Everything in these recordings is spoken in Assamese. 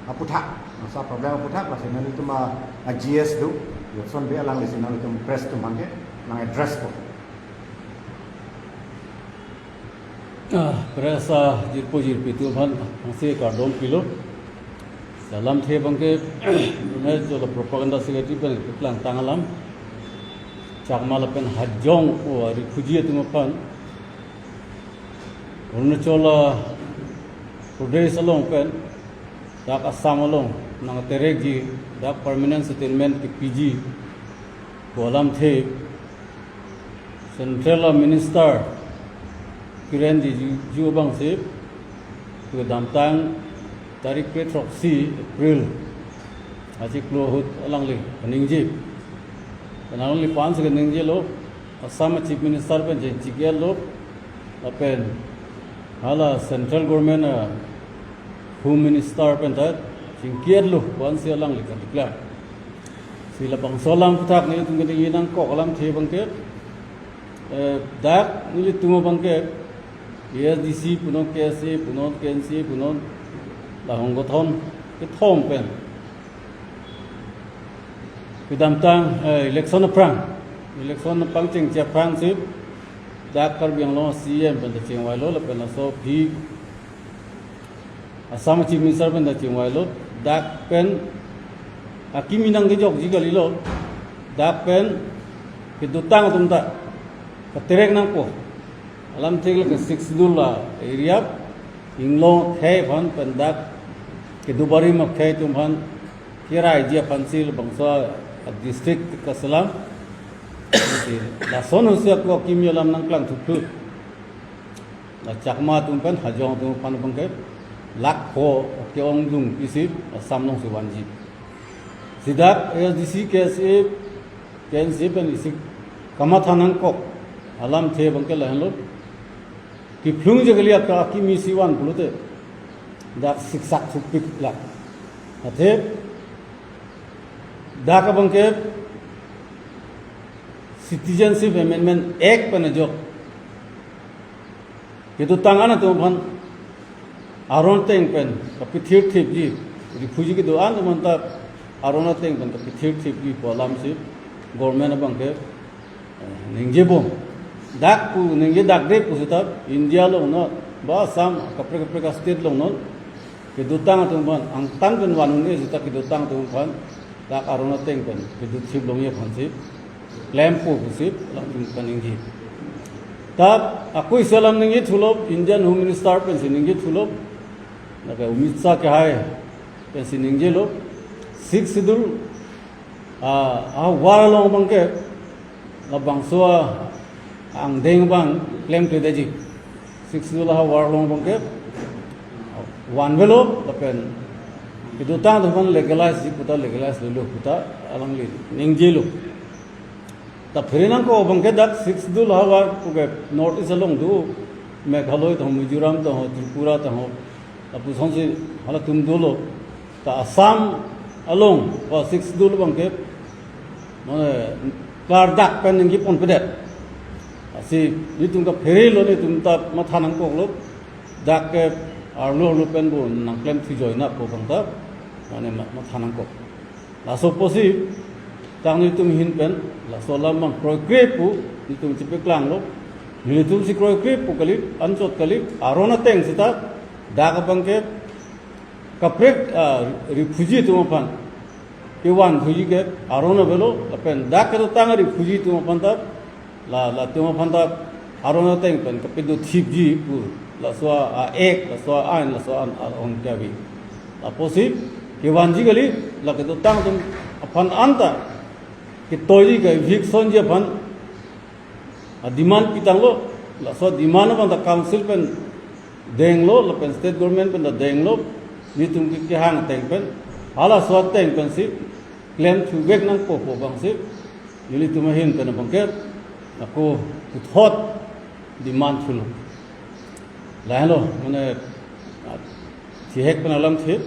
aputhak sa problem aputhak la sinan itu ma GS tu son be alang sinan itu press tu mangke nang address ko presa jirpo jirpitu bhan angse kardom pilo salam the bangke ne jo propaganda secretary pen plan tangalam chakmal pen hajong o refugee tu pan Arunachal Pradesh along pen dak Assam along nang terek ji dak permanent settlement ki PG kolam the central minister Kiran ji ju bang se tu damtang tarik petroksi April aji klohut alang le ningji not only pans ke ningji lo Assam chief minister pen je jigel lo apen hala central government home minister pen ta singkiat lu wan se lang li kan declare sila bang solam putak ni tung ni nang ko alam the bang ke dak ni tu bang ke ASDC punon KSC punon KNC punon la honggothon ke thom pen kidam tang election prang ching che prang sip dak kar biang lo CM pen da ching wai lo la pen so phi Assam chief minister pen da ching wai lo dak pen akiminang ge jok ji gali lo dak pen ke dutang tum ta terek nang po alam thik ke sixdula area inglo the phan pen dak ke dubari ma the tum phan kirai ji pansil bangsa district kasalam la son usia ko kimyolam nang klang thupu la chakma tum pen hajong tum pan bangke lak ko kyong lung isip samnong suwanji sidak ASDC KSA KNC pen isik kamathanan ko alam the bangke lahlo ki phlung jagaliya ka ki misiwan bulute dak siksak supik lak athe dak bangke Citizenship Amendment Act pen jo itu tangana tu phan aron teng pen kapithir thip ji refugee ki doan tu manta aron teng pen kapithir thip ji polam si government bang ke ningje bom dak pu ningje dak de pu ta India lo no ba sam kapre ka state lo no ke dutang tu phan ang tan pen wan ne ta ki dutang tu phan dak aron teng pen ke dut thip lo ye phan si lampu sip langsung kaninggi tab aku salam ningi thulop Indian Home Minister pen siningi thulop naka Amit Shah ke hai pen siningi lo Sikh sidul war long bangke la bangso ang deng bang claim to deji Sikh sidul war long bangke one velo la pen itu tang tu legalize puta legalize lo puta alang li ningji lo ta pherinang ko bangke dak sixdul hawa puge notice along du Meghalaya to Mizoram to Tripura to apu sonse hala tum dulo ta Assam along wa sixdul bangke mane kar dak pen ngi pon pedet asi ni tum ka pheri lo ni tum ta mathanang ko lo dak ke arlo lo pen bo nang klem thi joina ko bangta mane mathanang ko la so posi tang ni tum hin pen la solam mang progre pu ni tum chipe klang lo ni tum si progre pu kali anchot kali arona teng sita daga bangke kapre refugee tum pan ke wan refugee ke arona belo pen dak ke tang refugee tum pan ta la tum pan ta arona teng pen kapidu thipji pu la so ek la so an la so an on kavi la posi ke wan ji kali la ke tang tum pan anta कि तोरी के विक्सन जे भन डिमांड पितांग लो la so डिमांड बन द काउंसिल पेन देंग लो ल पेन स्टेट गवर्नमेंट पेन द देंग लो नि तुम के हांग तेंग पेन हाला सो तेंग पेन सि क्लेम टू वेक नंग पो पो बंग सि युली तुम हिन पेन बंके को थॉट डिमांड फुल लालो माने थिहेक पेन अलम थे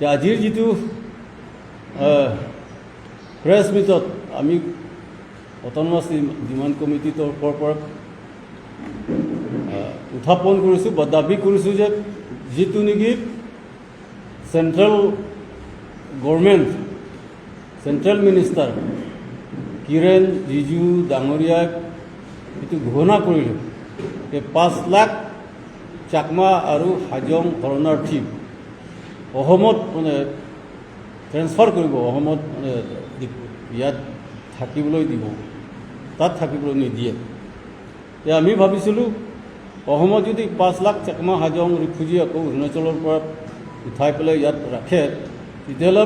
या अजीर जितु প্ৰেছ মিটত আমি অট'নমাছ ডিমাণ্ড কমিটিটোৰ পৰা উত্থাপন কৰিছোঁ বা দাবী কৰিছোঁ যে যিটো নেকি central government central minister Kiren Rijiju ডাঙৰীয়াক এইটো ঘোষণা কৰিলে যে 5 লাখ চাকমা আৰু হাজং শৰণাৰ্থী অসমত মানে ট্ৰেন্সফাৰ কৰিব, অসমত মানে ইয়াত থাকিবলৈ দিব, তাত থাকিবলৈ নিদিয়ে। এতিয়া আমি ভাবিছিলোঁ অসমত যদি 5 লাখ চাকমা হাজং ৰিফিউজি আকৌ অৰুণাচলৰ পৰা উঠাই পেলাই ইয়াত ৰাখে, তেতিয়াহ'লে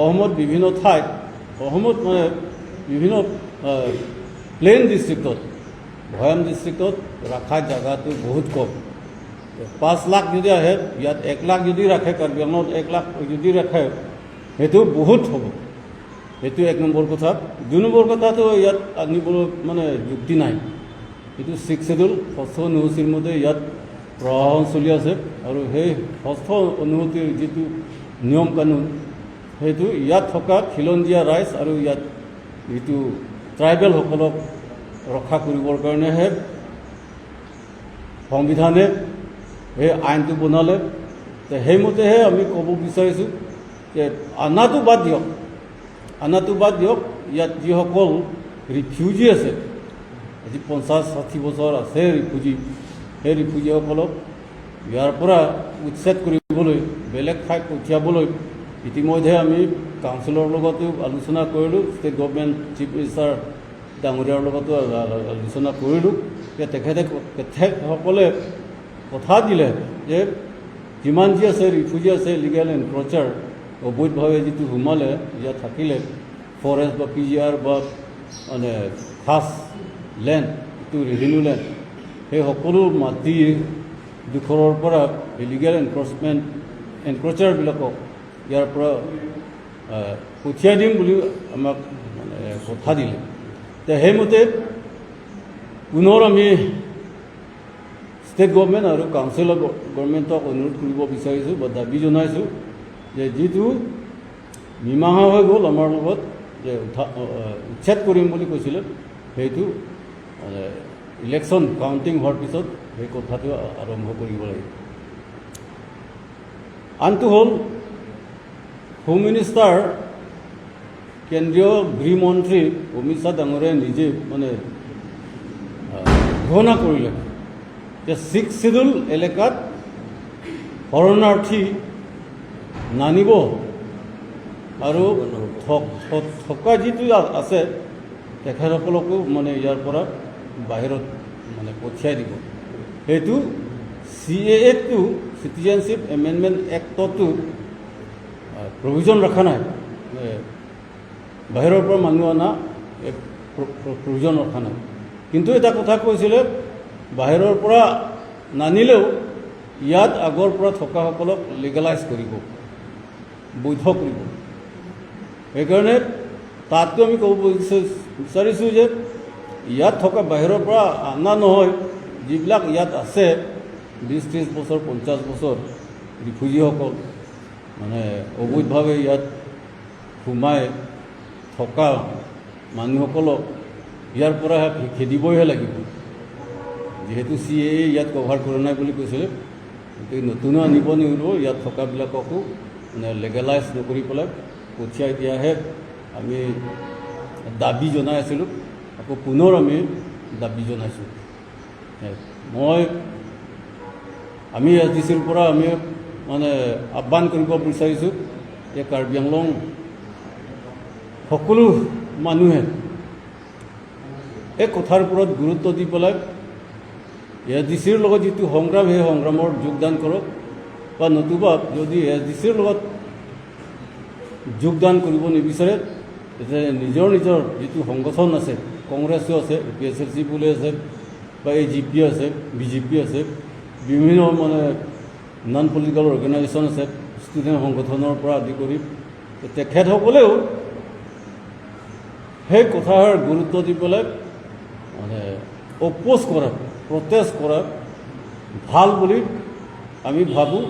অসমত বিভিন্ন ঠাইত, অসমত মানে বিভিন্ন প্লেইন ডিষ্ট্ৰিক্টত, ভৈয়াম ডিষ্ট্ৰিক্টত ৰখা জেগাটো বহুত কম। 5 লাখ যদি আহে, ইয়াত 1 লাখ যদি ৰাখে, কাৰ্বি আংলঙত 1 লাখ যদি ৰাখে, সেইটো বহুত হ'ব। সেইটো 1 নম্বৰ কথা। 2 নম্বৰ কথাটো ইয়াত আনিবলৈ মানে যুক্তি নাই। এইটো 6 শিডিউল 6ষ্ঠ অনুসূচীৰ মতে ইয়াত প্ৰশাসন চলি আছে, আৰু সেই 6ষ্ঠ অনুসূচীৰ যিটো নিয়ম কানুন, সেইটো ইয়াত থকা খিলঞ্জীয়া ৰাইজ আৰু ইয়াত যিটো ট্ৰাইবেলসকলক ৰক্ষা কৰিবৰ কাৰণেহে সংবিধানে সেই আইনটো বনালে। সেইমতেহে আমি ক'ব বিচাৰিছোঁ যে আনাটো বাদ দিয়ক, ইয়াত যিসকল ৰিফিউজি আছে, আজি 50-60 বছৰ আছে ৰিফিউজি, সেই ৰিফিউজিসকলক ইয়াৰ পৰা উচ্ছেদ কৰিবলৈ, বেলেগ ঠাইত পঠিয়াবলৈ ইতিমধ্যে আমি কাউন্সিলৰ লগতো আলোচনা কৰিলোঁ, ষ্টেট গভৰ্ণমেণ্ট চিফ মিনিষ্টাৰ ডাঙৰীয়াৰ লগতো আলোচনা কৰিলোঁ যে তেখেতসকলে কথা দিলে যে যিমান যি আছে ৰিফিউজি আছে, ইলিগেল এনক্ৰ'চাৰ, অবৈধভাৱে যিটো সোমালে ইয়াত থাকিলে, ফৰেষ্ট বা PGR বা মানে খাছ লেণ্ড, যিটো ৰেভিনিউ লেণ্ড, সেই সকলো মাটি দুখৰৰ পৰা ইলিগেল এনক্ৰ'চাৰবিলাকক ইয়াৰ পৰা পঠিয়াই দিম বুলি আমাক মানে কথা দিলে। সেইমতে পুনৰ আমি ষ্টেট গভৰ্ণমেণ্ট আৰু কাউন্সিল অফ গভৰ্ণমেণ্টক অনুৰোধ কৰিব বিচাৰিছোঁ বা দাবী জনাইছোঁ যে যিটো মীমাংসা হৈ গ'ল আমাৰ লগত যে উচ্ছেদ কৰিম বুলি কৈছিলে, সেইটো ইলেকশ্যন কাউণ্টিং হোৱাৰ পিছত সেই কথাটো আৰম্ভ কৰিব লাগিব। আনটো হ'ল হোম মিনিষ্টাৰ, কেন্দ্ৰীয় গৃহমন্ত্ৰী অমিত শ্বাহ ডাঙৰীয়াই নিজে মানে ঘোষণা কৰিলে যে 6 শিডিউল এলেকাত শৰণাৰ্থী নানিব আৰু থকা যিটো আছে তেখেতসকলকো মানে ইয়াৰ পৰা বাহিৰত মানে পঠিয়াই দিব। সেইটো CAA-টো, চিটিজেনশ্বিপ এমেণ্ডমেণ্ট এক্টতো প্ৰভিজন ৰখা নাই, বাহিৰৰ পৰা মানুহ অনা প্ৰয়োজন ৰখা নাই। কিন্তু এটা কথা কৈছিলে, বাহিৰৰ পৰা নানিলেও ইয়াত আগৰ পৰা থকাসকলক লিগেলাইজ কৰিব, বৈধ কৰিব। সেইকাৰণে তাততো আমি ক'ব বিচাৰিছোঁ যে ইয়াত থকা বাহিৰৰ পৰা অনা নহয়, যিবিলাক ইয়াত আছে 20-30 বছৰ 50 বছৰ ৰিফিউজিসকল মানে অবৈধভাৱে ইয়াত সোমাই থকা মানুহসকলক ইয়াৰ পৰা খেদিবহে লাগিব। যিহেতু CAA ইয়াত কভাৰ কৰা নাই বুলি কৈছিলে, গতিকে নতুন আনিব নিব, ইয়াত থকাবিলাককো মানে লিগেলাইজ নকৰি পেলাই পঠিয়াই দিয়াহে আমি দাবী জনাই আছিলোঁ। আকৌ পুনৰ আমি দাবী জনাইছোঁ। আমি SDCৰ পৰা আমি মানে আহ্বান কৰিব বিচাৰিছোঁ যে কাৰ্বি আংলং সকলো মানুহে এই কথাৰ ওপৰত গুৰুত্ব দি পেলাই SDCৰ লগত যিটো সংগ্ৰাম, সেই সংগ্ৰামৰ যোগদান কৰক, বা নতুবা যদি SDCৰ লগত যোগদান কৰিব নিবিচাৰে তেতিয়া নিজৰ যিটো সংগঠন আছে, কংগ্ৰেছো আছে, PSLC বুলি আছে, বা AGP আছে, BJP আছে, বিভিন্ন মানে নন পলিটিকেল অৰ্গেনাইজেশ্যন আছে, ষ্টুডেণ্ট সংগঠনৰ পৰা আদি কৰি তেখেতসকলেও সেই কথাৰ গুৰুত্ব দি পেলাই মানে অপ'জ কৰা, প্ৰটেষ্ট কৰা ভাল বুলি আমি ভাবোঁ।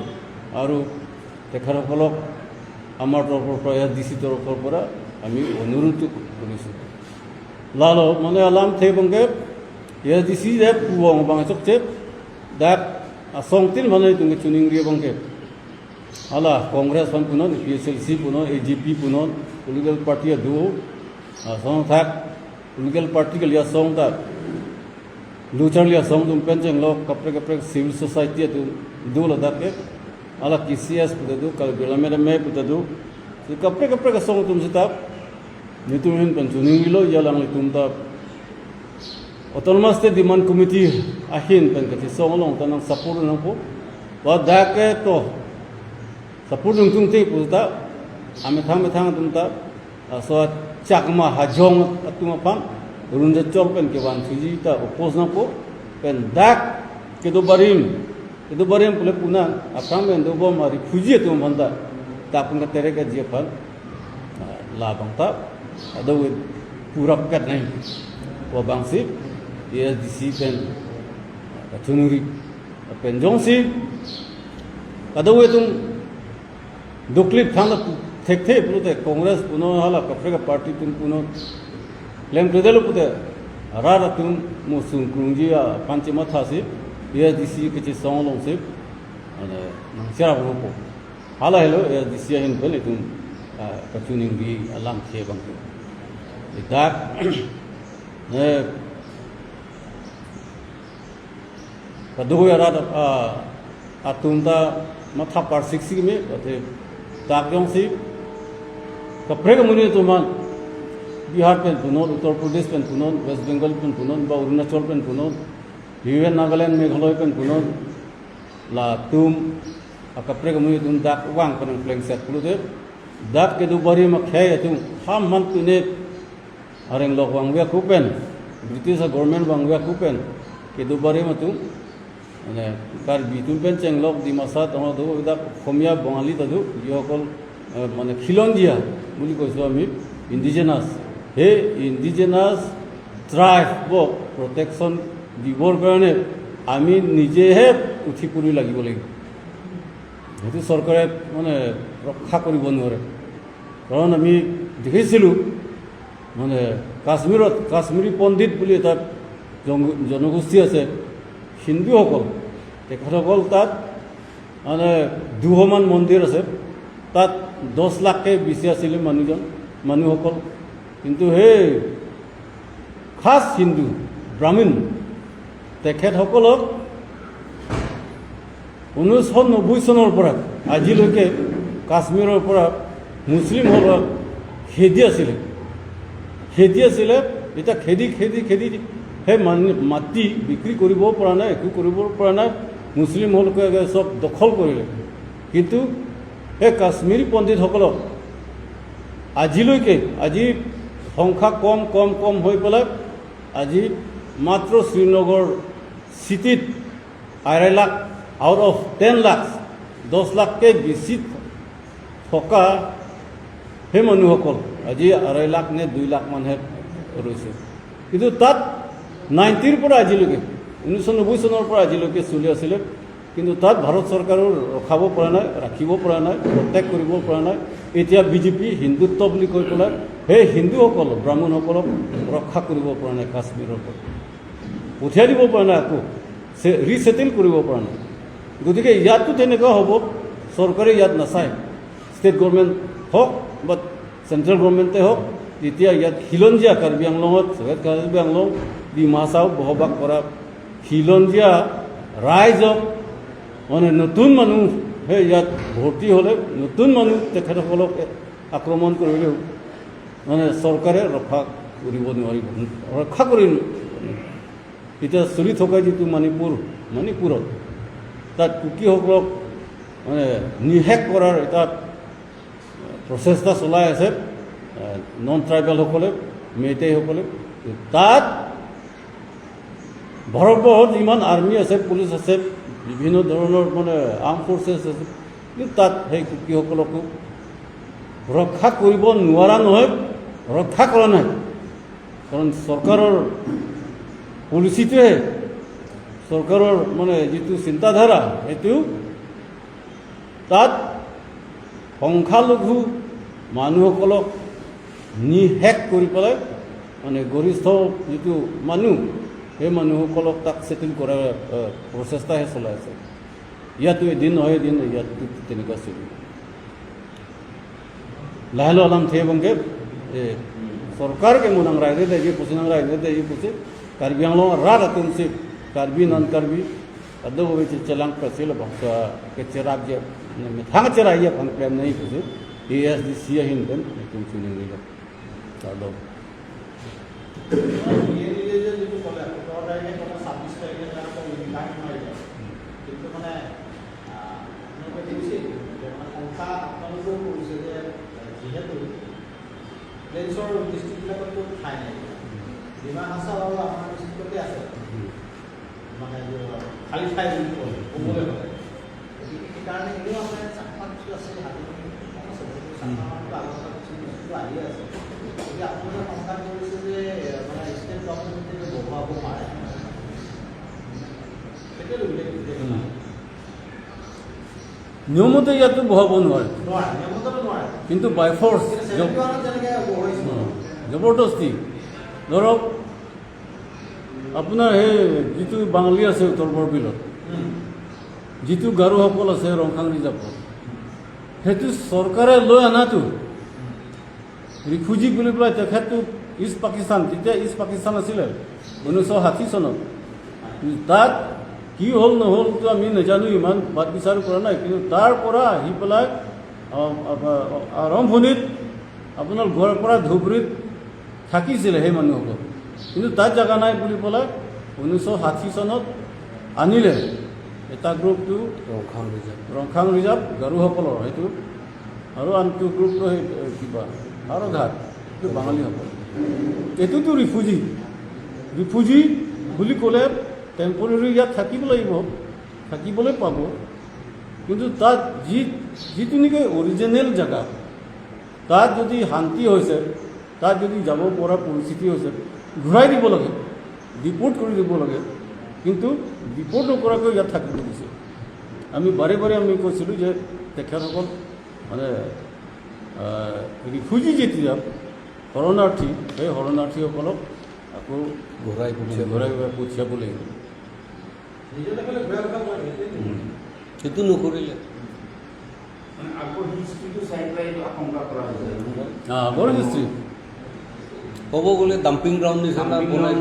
আৰু তেখেতসকলক আমাৰ তৰফৰ পৰা, SDC তৰফৰ পৰা আমি অনুৰোধ কৰিছোঁ। লালো মানে alam thay bangke SDC dep puang bang sok cep dak asong tin mana itu ngecuning dia bangke hala Congress pan punon PSLC punon AGP punon political party do song thak political party ke liya song ta luchar liya song tum penjeng lo kapre civil society tu do la dak ke hala KCS puta do kal bilamera me puta do kapre ka song tum sita nitumin pan chuning lo yalang tum ta autonomous state demand committee ahin pen ke song long tanang support nang po wa dak ke to support nung te puta ame thang tum ta so chakma hajong atuma pan runja chol pen ke wan thuji ta oppose na po pen dak ke do barim pule puna apram ben do bom ari phuji tum banda ta pun ka tere ka je pan la bang ta ado pura kat nahi wa bang si ye disi pen ka chunuri pen jong si ado tum duklip thang thek pute Congress puno hala kapre ka party tum puno lem predelo pute rara tum musung krungji panchima thasi ye disi ke song long se ane nangchara bo hala hello ye disi hin bel tum ka tuning bi alam the bang tu idak ne kadu ya rada atumta matha par 60 me ate ताकयों से कपड़े का मुझे तो मान बिहार पेन पुनोन उत्तर प्रदेश पेन पुनोन वेस्ट बंगाल पेन पुनोन बा अरुणाचल पेन पुनोन यूएन नागालैंड मेघालय पेन पुनोन ला तुम कपड़े का मुझे तुम दाक वांग पर फ्लैंग सेट पुलो दे दाक के दो बारी में खाए तुम हम मन तुने अरेंग लोग वांगवे कुपेन ब्रिटिश गवर्नमेंट वांगवे कुपेन के दो बारी में तुम মানে কার বিতুল পেন চেংলক ডিমাসা তোমার দো এটা অসমীয়া বঙালী তাদু যিসকল মানে খিলঞ্জীয়া বুলি কৈছোঁ আমি ইণ্ডিজেনাছ সেই ইণ্ডিজেনাছ ট্ৰাইবক প্ৰটেকশ্যন দিবৰ কাৰণে আমি নিজেহে উঠি পৰি লাগিব লাগিব সেইটো চৰকাৰে মানে ৰক্ষা কৰিব নোৱাৰে কাৰণ আমি দেখিছিলোঁ মানে কাশ্মীৰত কাশ্মীৰী পণ্ডিত বুলি এটা জনগোষ্ঠী আছে হিন্দুসকল তেখেতসকল তাত মানে 200মান মন্দিৰ আছে তাত 10 লাখকে বেছি আছিল মানুহসকল কিন্তু সেই খাস হিন্দু ব্ৰাহ্মণ তেখেতসকলক 1990 চনৰ পৰা আজিলৈকে কাশ্মীৰৰ পৰা মুছলিমসকলক খেদি আছিলে এটা খেদি সেই মাটি বিক্ৰী কৰিব পৰা নাই একো কৰিব পৰা নাই মুছলিমসকলে সব দখল কৰিলে কিন্তু সেই কাশ্মীৰী পণ্ডিতসকলক আজিলৈকে আজি সংখ্যা কম হৈ পেলাই আজি মাত্ৰ শ্ৰীনগৰ চিটিত 2.5 লাখ আউট অফ 10 লাখ 10 লাখকে বেছি থকা সেই মানুহসকল আজি 2.5 লাখ নে 2 লাখ মানহে ৰৈছে কিন্তু তাত 90ৰ পৰা আজিলৈকে 1990 চনৰ পৰা আজিলৈকে চলি আছিলে কিন্তু তাত ভাৰত চৰকাৰৰ ৰখাব পৰা নাই ৰাখিব পৰা নাই প্ৰটেক্ট কৰিব পৰা নাই এতিয়া বিজেপি হিন্দুত্ব বুলি কৈ পেলাই সেই হিন্দুসকল ব্ৰাহ্মণসকলক ৰক্ষা কৰিব পৰা নাই কাশ্মীৰৰ পৰা পঠিয়াই দিব পৰা নাই আকৌ ৰিছেটেল কৰিব পৰা নাই গতিকে ইয়াতো তেনেকুৱা হ'ব চৰকাৰে ইয়াত নাচায় ষ্টেট গভৰ্ণমেণ্ট হওক বা চেণ্ট্ৰেল গভৰ্ণমেণ্টে হওক যেতিয়া ইয়াত খিলঞ্জীয়া কাৰ্বি আংলঙত কাৰ্বি আংলং ডিমাছাও বসবাস কৰা খিলঞ্জীয়া ৰাইজক মানে নতুন মানুহ সেই ইয়াত ভৰ্তি হ'লে নতুন মানুহ তেখেতসকলক আক্ৰমণ কৰিলেও মানে চৰকাৰে ৰক্ষা কৰিব নোৱাৰিব ৰক্ষা কৰি এতিয়া চলি থকা যিটো মণিপুৰত তাত কুকিসকলক মানে নিশেষ কৰাৰ এটা প্ৰচেষ্টা চলাই আছে নন ট্ৰাইবেলসকলে মেইটেইসকলে তাত ভাৰতবৰ্ষত যিমান আৰ্মি আছে পুলিচ আছে বিভিন্ন ধৰণৰ মানে আৰ্ম ফৰ্চেছ আছে কিন্তু তাত সেই কুকিসকলকো ৰক্ষা কৰিব নোৱাৰা নহয় ৰক্ষা কৰা নাই কাৰণ চৰকাৰৰ পলিচিটোৱে চৰকাৰৰ মানে যিটো চিন্তাধাৰা সেইটো তাত সংখ্যালঘু মানুহসকলক নিশেষ কৰি পেলাই মানে গৰিষ্ঠ যিটো মানুহ সেই মানুহসকলক তাক ছেটেল কৰাৰ প্ৰচেষ্টাহে চলাই আছে ইয়াতো এদিন নহয় এদিন ইয়াতো তেনেকুৱা চলিব লাহে লাহে আলাম থে বংকে सरकार के मुनांग रायदे दे पुसिनांग रायदे दे पुसे कार्बी आंगलो रात तुमसे कार्बी नॉन कार्बी अदो वो बेच चलांग प्रसिल बंसा के चराग जे में थांग चराइए फंग प्रेम नहीं पुसे एएसडीसी हिंदन तुम सुनेंगे लो चलो ये जो बोले तो रायदे को 26 तारीख में को लाइन में है কিন্তু মানে আপনাদের দেখছি যে সংখ্যা আপনাদের কৰিছে যে যেহেতু প্লেন্সৰ ডিষ্ট্ৰিক্টবিলাকতো ঠাই নাই ডিমা হাছাও আমাৰ ডিষ্ট্ৰিক্টতে আছে মানে খালী ঠাই বুলি ক'বলৈ হ'লে সেইকাৰণে এনেও আপোনাৰ চাকমা কিছু আছে চাকমাটো আগত কিছু বস্তু আহি আছে গতিকে আপোনালোকে সংখ্যা কৰিছে যে মানে ষ্টেট গভৰ্ণমেণ্টে বহুৱাব পাৰে সেইটোৱে উল্লেখ নিয়মতে ইয়াতো বহাব নোৱাৰে নোৱাৰে নিয়মতো নোৱাৰে কিন্তু বাই ফ'ৰ্চ যেনেকৈ হৈছিল জবৰদস্তি ধৰক আপোনাৰ সেই যিটো বাঙালী আছে উত্তৰ বৰবিলত যিটো গাৰোসকল আছে ৰংখাং ৰিজাৰ্ভত সেইটো চৰকাৰে লৈ অনাটো ৰিফিউজি বুলি পেলাই তেখেতটো ইষ্ট পাকিস্তান তেতিয়া ইষ্ট পাকিস্তান আছিলে 1960 চনত তাত কি হ'ল নহ'লতো আমি নাজানো ইমান বাদ বিচাৰ কৰা নাই কিন্তু তাৰ পৰা আহি পেলাই আৰম্ভণিত আপোনাৰ ঘৰৰ পৰা ধুবুৰীত থাকিছিলে সেই মানুহসকল কিন্তু তাত জেগা নাই বুলি পেলাই 1960 চনত আনিলে এটা গ্ৰুপটো ৰংখাং ৰিজাৰ্ভ গাৰোসকলৰ সেইটো আৰু আনটো গ্ৰুপটো সেই কিবা আৰু ঘাট এইটো বাঙালীসকল এইটোতো ৰিফিউজি বুলি ক'লে টেম্পৰেৰী ইয়াত থাকিব লাগিব থাকিবলৈ পাব কিন্তু তাত যিটো নেকি অৰিজিনেল জেগা তাত যদি শান্তি হৈছে তাত যদি যাব পৰা পৰিস্থিতি হৈছে ঘূৰাই দিব লাগে ডিপোৰ্ট কৰি দিব লাগে কিন্তু ডিপোৰ্ট নকৰাকৈ ইয়াত থাকিব দিছে আমি বাৰে বাৰে আমি কৈছিলোঁ যে তেখেতসকল মানে ৰিফিউজি যেতিয়া শৰণাৰ্থী সেই শৰণাৰ্থীসকলক আকৌ ঘূৰাই পঠিয়াব লাগিব সেইটো নকৰিলে আগৰ হিষ্ট্ৰী ক'ব গ'লে ডাম্পিং গ্ৰাউণ্ড নিচিনা বনাই